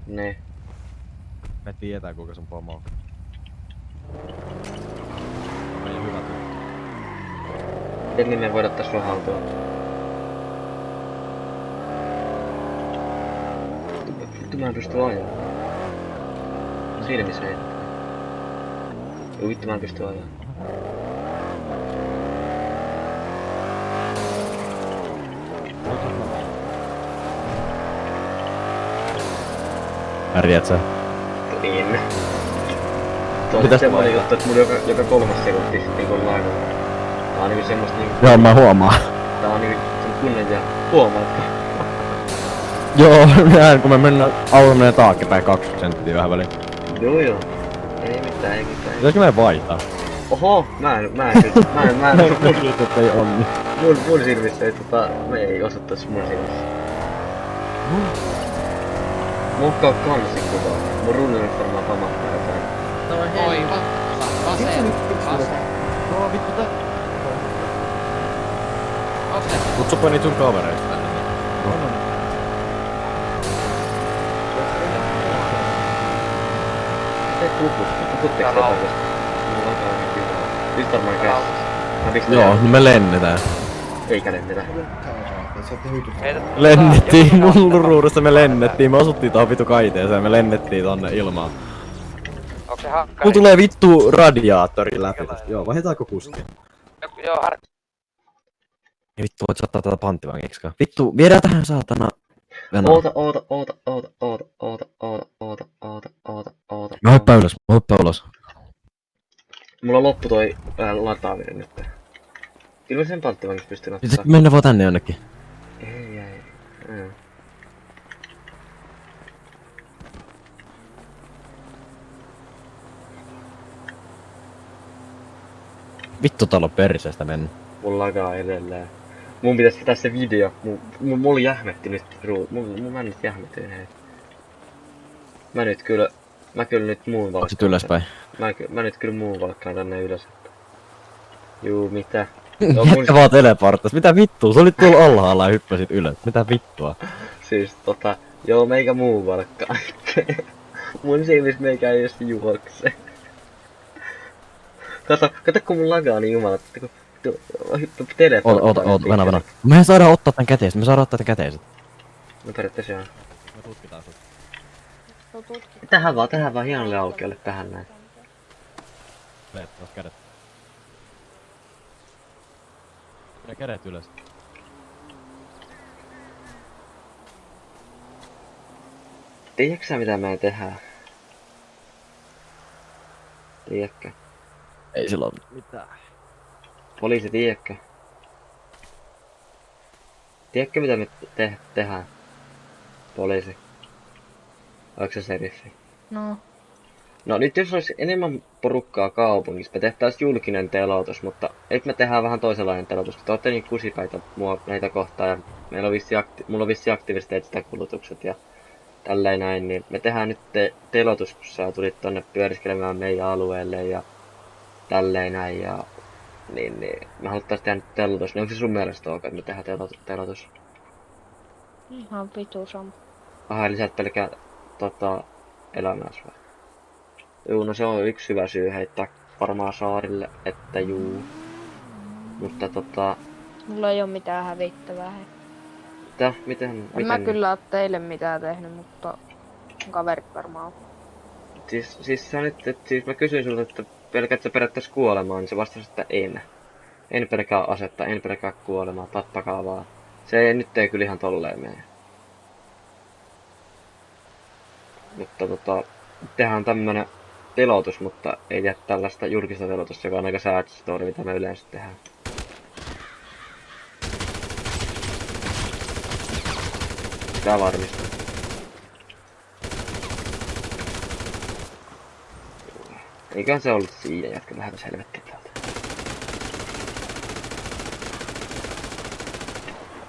Ne. Me tietää kuinka sun pomo on. Meidän hyvä tuttu. Miten me voida ottaa sua haltuun? Vittu mä en pysty ajaa. Siinä missä ei. Joo vittu mä en pysty ajaa. Pärjät sä? Niin. Tuo on semmonen juttu, että mulla joka 3 sekunti niinku on lainalla. Tää on niinku semmoista niinku... Joo, mä huomaan. Tää on niinku kunnen ja huomaatko? Joo, kun me mennään, auto menee taaksepäin 20 senttiä vähän väliin. Joo. Ei mitään. Pitäisikö meidän vaihtaa? Oho, mä en Kiitos, ei onni. mun silmissä ei me ei osattais mun silmissä. Muokkaa kansikuvaa. Mun rullinen varmaan pamahtaa jotain. Oi, vasen. Joo, vittu tää. Onks se? Kutsupa niitä sun kavereista tänne. Te puhutteko te takaisin? Mulla on jotain hyvää. Nyt varmaan käsissä. Joo, niin me lennetään. Eikä lennetä. Lennettiin mun ruudusta, me lennettiin. Me osuttiin tohon vittu kaiteeseen, me lennettiin tonne ilmaan. Onks se hakkari? Mulla tulee vittu radiaattori läpi. Joo, vaihdetaanko kuski? Joo, Ja vittu voit saattaa tätä panttivankiksikaan. Vittu, viedään tähän saatana. Oota. Mä hyppään ulos. Mulla loppu toi lataaminen nyt. Kyllä sen panttivankiksi pystyy ottaa. Sitten mennään vaan tänne jonnekin. Ei. Vittu talo perisestä mennä. Mulla lagaa edelleen. Mun pitäis pitää se video. Mulla jähmetti nyt mä nyt jähmetyin hei. Mä kyllä nyt muun valkkaan. Sit ylöspäin. Mä nyt kyllä muun valkkaan tänne ylös. Juu, mitä? Jätkä vaan teleporttas. Mitä vittua? Sä olit tuolla alhaalla ja hyppäsit ylös. Mitä vittua? Siis joo meikä muun valkkaan. Mun silmissä meikä ei edes juokse. Kato kun mun lagaa niin jumala, kun Oota, venä. Me saadaan ottaa tän käteiset. No periaatteessa joo. Me tutkitaan sut. Tähän vaan hienolle aukiolle tähän näin. Veet, nost kädet. Pidä kädet ylös. Tiedätkö sä mitä me tehdään? Tiedätkö? Ei sillä oo mitään. Poliisi tiedätkö? Tiedätkö mitä me tehdään? Poliisi. Oletko se seriffi? No. No nyt jos olisi enemmän porukkaa kaupungissa, me tehtäis julkinen teloitus, mutta et me tehdään vähän toisenlainen teloitus. Te ootte niin kusipäitä meitä kohtaan ja mulla on vissi aktiiviset etsintäkulutukset ja tälleen näin, niin me tehdään nyt teloitus, kun sä tulit tonne pyöriskelemään meidän alueelle ja tälleen näin ja niin me haluttais tehdä nyt teloitus. Niin onko se sun mielestä ok, että me tehdään teloitus? Ihan vitu sama. Aha, eli sä et pelkää elämääs vai? Juu, no se on yksi hyvä syy heittää varmaan saarille, että juu. Mutta Mulla ei oo mitään hävittävää hei. Miten? Mä kyllä oo teille mitään tehnyt, mutta kaverit varmaan on. Siis sä nyt, siis mä kysyin sulta, että pelkät sä periaatteessa kuolemaan, niin se vastasi, että en. En pelkää asetta, en pelkää kuolemaa, tappakaa vaan. Se nyt ei kyllä ihan tolleen mene. Mutta tehdään tämmönen teloitus, mutta ei tehdä tällaista julkista teloitusta, joka on aika sad story, mitä me yleensä tehdään. Tää varmistaa. Eiköhän se ollut siinä, jatka vähän helvettiä täältä.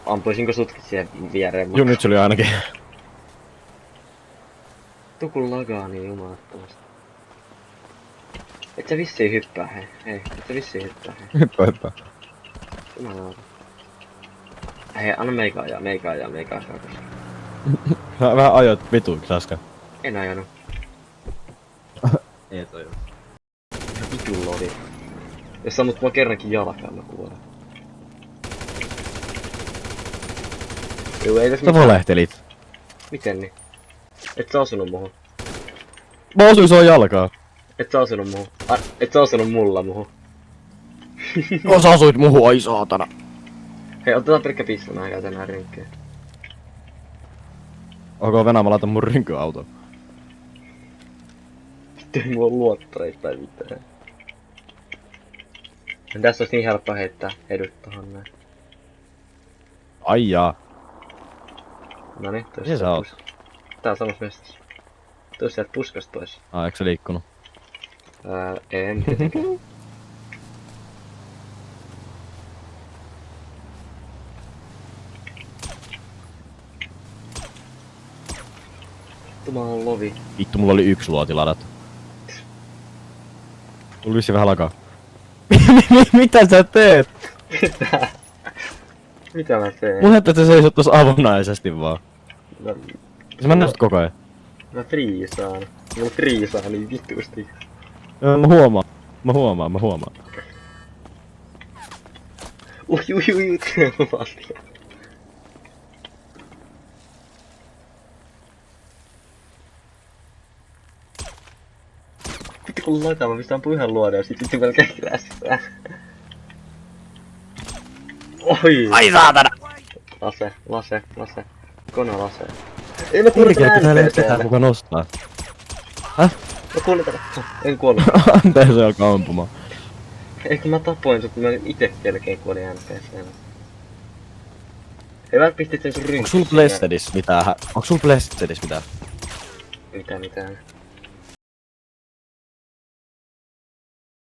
Ampuisinko sutkin siihen viereen? Juu, nyt se oli ainakin. Tukun lagaa niin jumalattomasti. Et sä vissiin hyppää, hei. Et sä vissiin hyppää, hei. Hyppää. Jumalauta. Hei, anna meikä ajaa. Vähän ajoit vituiksi äsken. En ajanut. Ei toi. Vitulla oli. Jos sammut mua kerrankin jalkaan, mä kuolen. Joo, ei tässä Sä valehtelit. Miten niin? Et sä osunut muhun. Mä osuin sua jalkaa. Et sä osunut muhun. Et sä osunut mulla muhun. Sä osuit muhun, ai saatana. Hei, otetaan pelkkä pissa, mä käytän nää rinkkejä. Onko Venä, mä laitan mun rynkyautoon. Vittu ei mulla luottoreita tai mitään. Tässä olisi niin helppo heittää edut tohon näin. Ai jaa. Noniin, Missä sä oot? Tää on samassa mestassa. Tuu sieltä puskasta pois. Eikö se liikkunut? En tietenkään. Vittu mä oon lovi. Vittu, mulla oli 1 luoti ladattu. Mulla vissi vähän lakaa. Mitä sä teet? Mitä? Mitä mä teen? Mun että sä seisot tossa avonaisesti vaan. Se mennään sut koko ajan. Mä friisaan. Mulla friisaa niin vitusti. Joo, mä huomaan. Ui. Valtia. Vittu kun lataa, mä pistän yhden luodon ja sit vittu melkein lässää. Oi! Ai saatana! Lase. Kona lase. Ei mä kuule Kirkeä, tän täällä ei ketään NPC:lle. kuka nostaa. Mä kuulin tätä. En kuollut. Anteeksi, alkaa ampumaan. Eikö mä tapoin sut, mä ite melkein kuolin NPC:lle. Ei pistit sen sun Onks rynkkiin. sul Blessedis mitään? Onks sul Blessedis mitään? Mitään.